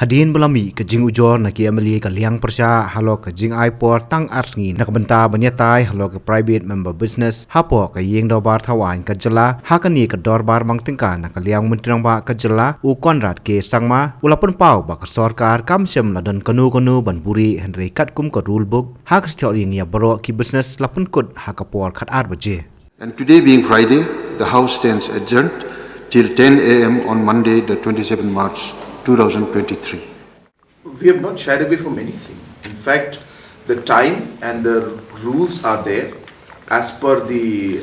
Hadin belami ke jing ujor na ki amali ka liang persya halo ke jing aipor tang arsngi na benta banyatai halo ke private member business hapo ke yeng do bar thawain ka jela hakani ka dor bar mang tingka na ka liang Myntri Rangbah ka jela u konrad ke sangma ulapun pau ba ka sarkar kamsem ladan kanu ban buri henry katkum ka rule book hak styo yeng ya baro ki business lapun kut hakapor khat ar baje. And today being Friday, the House stands adjourned till 10 a.m. on Monday, the 27th March 2023. We have not shied away from anything. In fact, the time and the rules are there as per the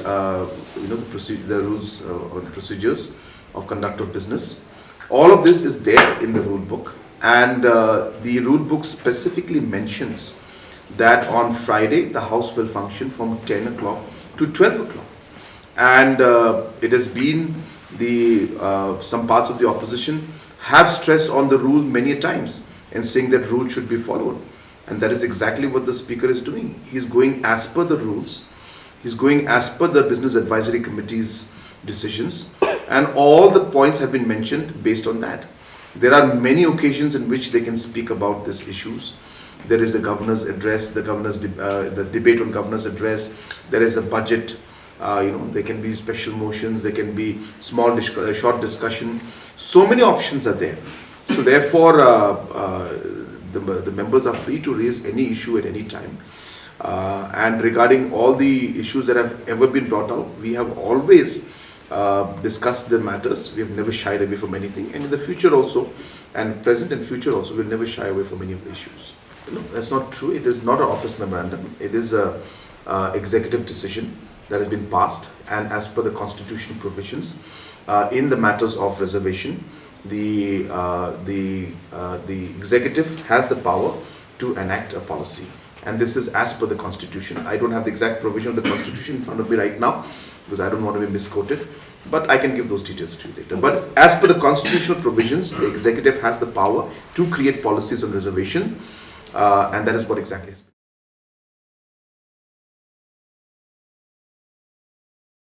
the rules or the procedures of conduct of business. All of this is there in the rule book, and the rule book specifically mentions that on Friday the House will function from 10 o'clock to 12 o'clock, and it has been some parts of the opposition have stressed on the rule many times and saying that rule should be followed, and that is exactly what the Speaker is doing. He is going as per the rules, he is going as per the Business Advisory Committee's decisions, and all the points have been mentioned based on that. There are many occasions in which they can speak about these issues. There is the governor's address, the debate on governor's address. There is a budget. There can be special motions. There can be short discussion. So many options are there. So therefore, the members are free to raise any issue at any time. And regarding all the issues that have ever been brought out, we have always discussed the matters. We have never shied away from anything, and in the future also, and present and future also, we'll never shy away from any of the issues. No, that's not true. It is not an office memorandum. It is a executive decision that has been passed, and as per the constitutional provisions, in the matters of reservation, the executive has the power to enact a policy, and this is as per the constitution. I don't have the exact provision of the constitution in front of me right now because I don't want to be misquoted, but I can give those details to you later. But as per the constitutional provisions, the executive has the power to create policies on reservation, and that is what exactly is.